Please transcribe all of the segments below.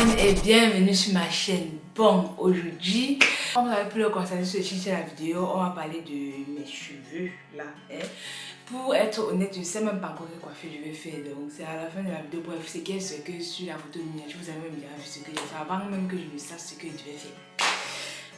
everyone et bienvenue sur ma chaîne. Bon, aujourd'hui, comme vous avez pu le constater sur la vidéo, on va parler de mes cheveux là. Pour être honnête, je ne sais même pas encore quelle coiffure je vais faire, donc c'est à la fin de la vidéo. Bref, c'est ce que sur la photo de miniature, vous avez même déjà vu ce que je vais faire avant même que je ne sache ce que je vais faire.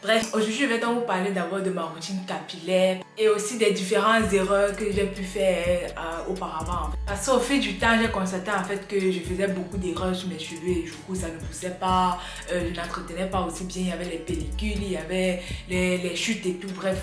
Bref, aujourd'hui je vais donc vous parler d'abord de ma routine capillaire et aussi des différentes erreurs que j'ai pu faire auparavant. Parce qu'au fil du temps, j'ai constaté en fait que je faisais beaucoup d'erreurs sur mes cheveux et du coup ça ne poussait pas, je n'entretenais pas aussi bien, il y avait les pellicules, il y avait les chutes et tout, bref.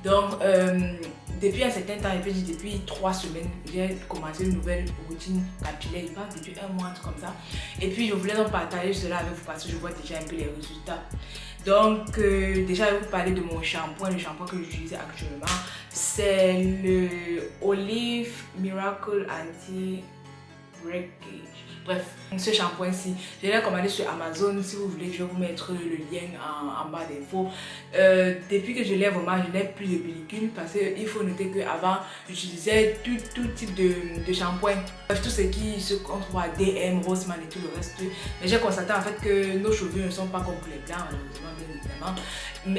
Donc depuis un certain temps, et puis depuis 3 semaines, j'ai commencé une nouvelle routine capillaire, je pense depuis un mois, comme ça. Et puis je voulais donc partager cela avec vous parce que je vois déjà un peu les résultats. Donc déjà je vais vous parler de mon shampoing, le shampoing que j'utilise actuellement. C'est le Olive Miracle Anti Breakage. Bref, ce shampoing-ci, je l'ai commandé sur Amazon. Si vous voulez, je vais vous mettre le lien en bas d'infos. Depuis que je l'ai vraiment, je n'ai plus de pellicule parce qu'il faut noter qu'avant, j'utilisais tout type de shampoing. Bref, tout ce qui se trouve à DM, Rossmann et tout le reste. Mais j'ai constaté en fait que nos cheveux ne sont pas comme pour les blancs, malheureusement, bien évidemment.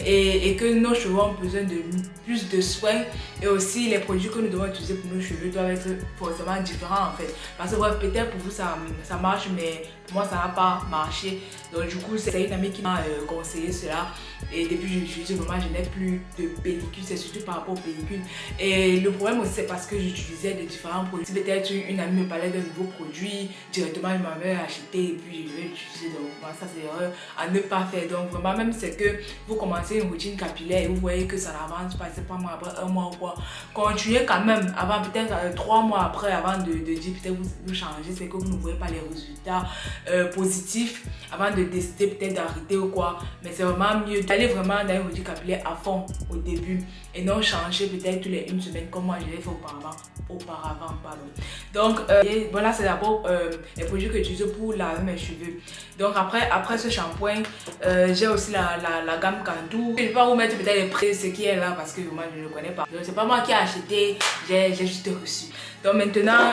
Et que nos cheveux ont besoin de plus de soins. Et aussi, les produits que nous devons utiliser pour nos cheveux doivent être forcément différents en fait. Parce que bref, peut-être pour vous ça marche, mais pour moi ça n'a pas marché. Donc du coup, c'est une amie qui m'a conseillé cela. Et depuis que j'utilise vraiment, je n'ai plus de pellicule, c'est surtout par rapport aux pellicules. Et le problème aussi, c'est parce que j'utilisais de différents produits. Si peut-être une amie me parlait d'un nouveau produit, directement je m'avais acheté et puis je vais l'utiliser. Donc moi, ça c'est l'erreur à ne pas faire. Donc vraiment, même c'est que vous commencez une routine capillaire et vous voyez que ça n'avance pas, c'est pas moi après un mois ou quoi. Continuez quand même, avant peut-être 3 mois après, avant de dire peut-être vous changez, c'est que vous ne voyez pas les résultats positifs avant de décider peut-être d'arrêter ou quoi. Mais c'est vraiment mieux d'aller vraiment dans une routine capillaire à fond au début et non changer peut-être tous les 1 semaine comme moi je l'ai fait auparavant. Donc voilà, c'est d'abord les produits que j'utilise pour laver mes cheveux. Donc après ce shampoing, j'ai aussi la gamme Cantu. Je ne vais pas vous mettre peut-être les prix, ce qui est là parce que moi je ne le connais pas. Donc c'est pas moi qui ai acheté, j'ai juste reçu. Donc maintenant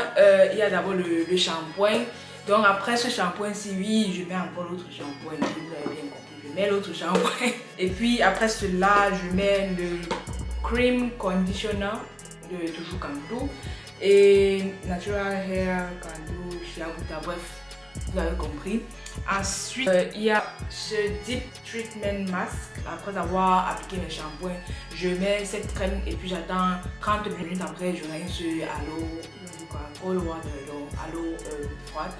il y a d'abord le shampoing. Donc après ce shampoing-ci, oui, je mets encore l'autre shampoing. Vous avez bien compris, je mets l'autre shampoing. Et puis après cela, je mets le cream conditioner de toujours Cantu et Natural Hair Cantu Shiabuta. Bref, vous avez compris. Ensuite, il y a ce Deep Treatment Mask. Après avoir appliqué mes shampoings, je mets cette crème et puis j'attends 30 minutes après, je rince à l'eau, cold water, à l'eau froide.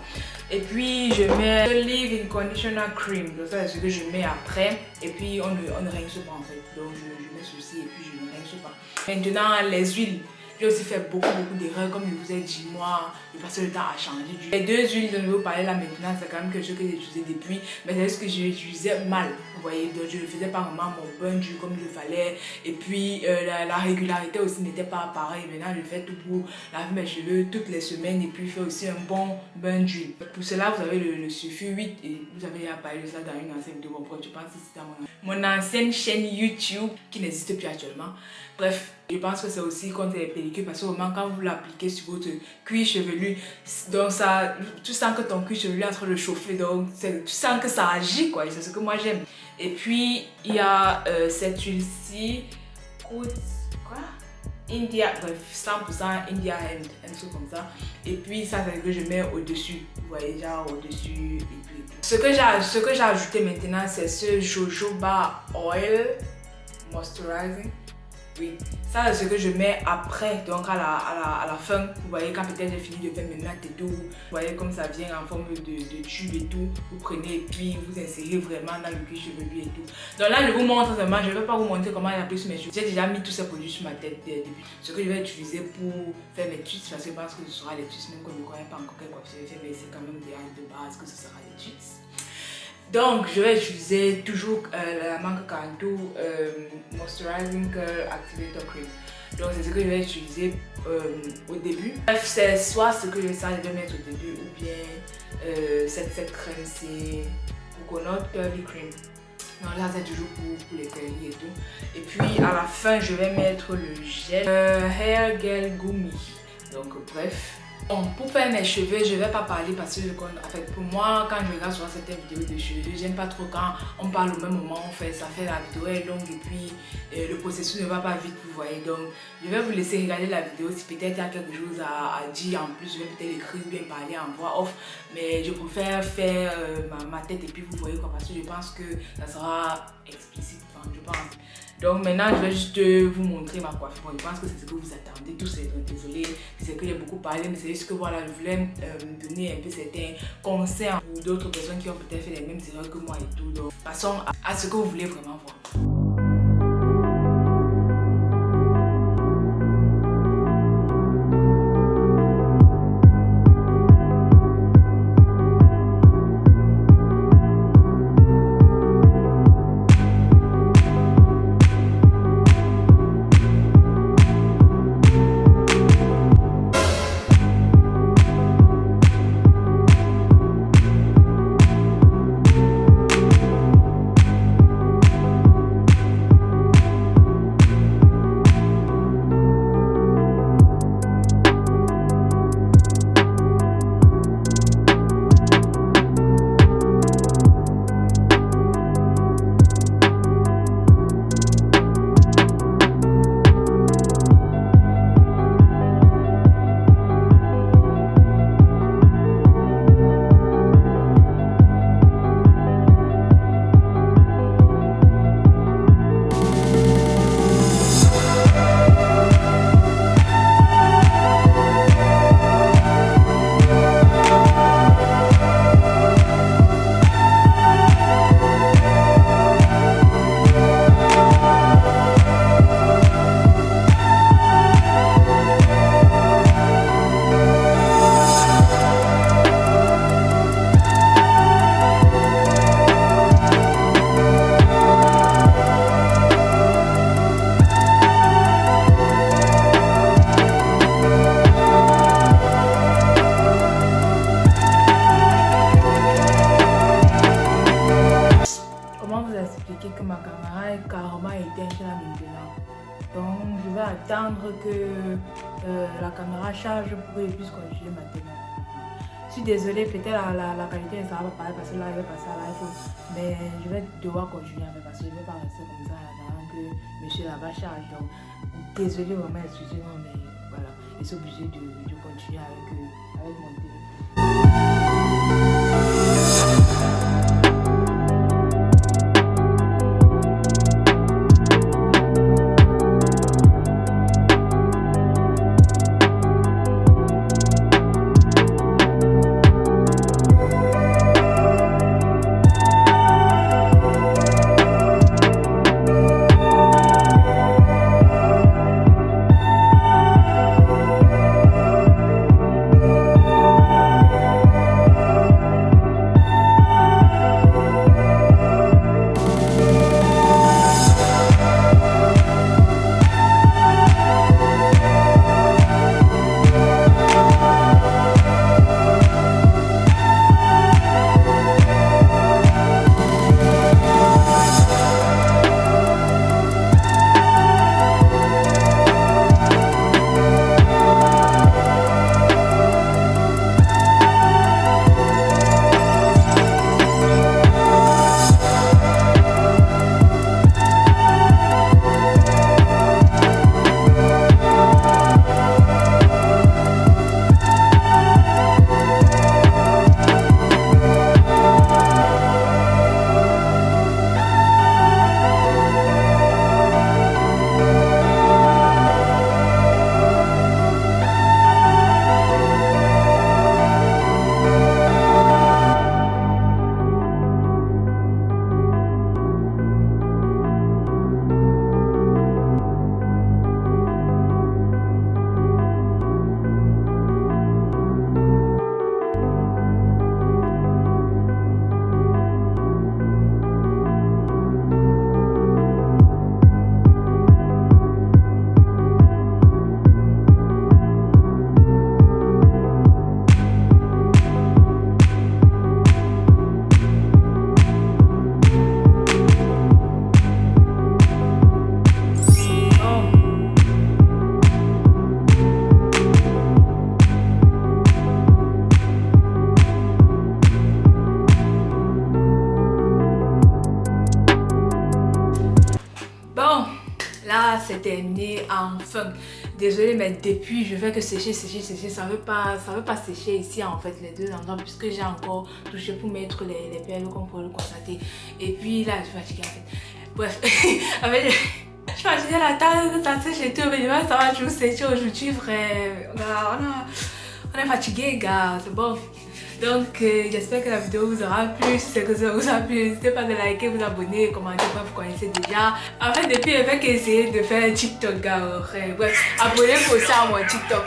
Et puis je mets le Leave-In Conditioner Cream. Donc ça c'est ce que je mets après. Et puis on ne rince pas en fait. Donc je mets ceci et puis je ne rince pas. Maintenant les huiles. J'ai aussi fait beaucoup d'erreurs, comme je vous ai dit, moi, j'ai passé le temps à changer d'huile. Les 2 huiles dont je vais vous parler là maintenant, c'est quand même quelque chose que j'ai utilisé depuis, mais c'est juste que je l'utilisais mal, vous voyez, donc je ne faisais pas vraiment mon bain d'huile comme il le fallait, et puis la régularité aussi n'était pas pareille. Maintenant, je fais tout pour laver mes cheveux toutes les semaines, et puis faire aussi un bon bain d'huile. Pour cela, vous avez le Sulfur 8, et vous avez déjà parlé de ça dans une ancienne vidéo, bon, je pense que c'était mon ancienne chaîne YouTube, qui n'existe plus actuellement. Bref, je pense que c'est aussi contre les pellicules parce que vraiment quand vous l'appliquez sur votre cuir chevelu, donc ça, tu sens que ton cuir chevelu est en train de chauffer, donc tu sens que ça agit quoi, c'est ce que moi j'aime. Et puis il y a cette huile-ci, India, bref, 100% India Hemp, un truc comme ça. Et puis ça c'est ce que je mets au-dessus, vous voyez, genre au-dessus et tout. Ce que j'ai ajouté maintenant, c'est ce Jojoba Oil Moisturizing. Oui, ça c'est ce que je mets après, donc à la fin, vous voyez quand peut-être j'ai fini de faire mes nattes et tout, vous voyez comme ça vient en forme de tube et tout, vous prenez et puis vous insérez vraiment dans le cuir chevelu et tout. Donc là je vous montre vraiment, je ne vais pas vous montrer comment j'applique sur mes cheveux, j'ai déjà mis tous ces produits sur ma tête depuis. Ce que je vais utiliser pour faire mes tweets, parce que je pense que ce sera les tweets, même que je ne connais pas encore quelle coiffure je vais faire, mais c'est quand même déjà de base que ce sera les tweets. Donc je vais utiliser toujours la marque Cantu Moisturizing Curl Activator Cream. Donc c'est ce que je vais utiliser au début. Bref, c'est soit ce que je vais mettre au début ou bien cette crème, c'est Coconut Curly Cream. Donc là c'est toujours pour les curly et tout. Et puis à la fin je vais mettre le gel Hair Gel Gummy. Donc bref, Bon, pour faire mes cheveux, je vais pas parler parce que en fait, pour moi, quand je regarde sur certaines vidéos de cheveux, j'aime pas trop quand on parle au même moment, ça fait la vidéo est longue et puis le processus ne va pas vite, vous voyez. Donc, je vais vous laisser regarder la vidéo si peut-être il y a quelque chose à dire en plus, je vais peut-être écrire ou bien parler en voix off, mais je préfère faire ma tête et puis vous voyez quoi, parce que je pense que ça sera explicite, enfin, je pense. Donc maintenant, je vais juste vous montrer ma coiffure. Bon, je pense que c'est ce que vous attendez tous. Désolée, c'est que j'ai beaucoup parlé, mais c'est juste que voilà, je voulais me donner un peu certains conseils pour d'autres personnes qui ont peut-être fait les mêmes erreurs que moi et tout. Donc, passons à ce que vous voulez vraiment voir. Que ma caméra est carrément éteinte là maintenant. Donc je vais attendre que la caméra charge pour que je puisse continuer maintenant. Je suis désolée, peut-être la qualité ne sera pas pareille parce que là je vais passer à l'iPhone. Mais je vais devoir continuer avec parce que je ne vais pas rester comme ça pendant que monsieur là-bas charge. Donc désolée vraiment, excusez-moi, mais voilà, je suis obligée de continuer avec mon téléphone. Là, c'est terminé enfin. Désolée, mais depuis, je fais que sécher. Ça veut pas sécher ici en fait, les deux endroits, puisque j'ai encore touché pour mettre les perles comme pour le constater. Et puis là, je suis fatiguée en fait. Bref, en fait, je suis fatiguée à la table, ça sèche et tout, mais demain, ça va toujours sécher aujourd'hui, frère. On est fatigué, gars, c'est bon. Donc, j'espère que la vidéo vous aura plu. Si c'est que ça vous a plu, n'hésitez pas à liker, vous abonner, commenter, vous connaissez déjà. En fait, depuis, je fais qu'essayer de faire TikTok, gars. Bref, abonnez-vous aussi à mon TikTok.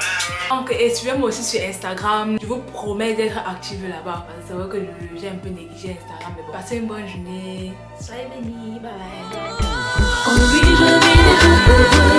Donc, et suivez-moi aussi sur Instagram. Je vous promets d'être active là-bas. Parce que c'est vrai que j'ai un peu négligé Instagram. Mais bon, passez une bonne journée. Soyez bénis. Bye bye.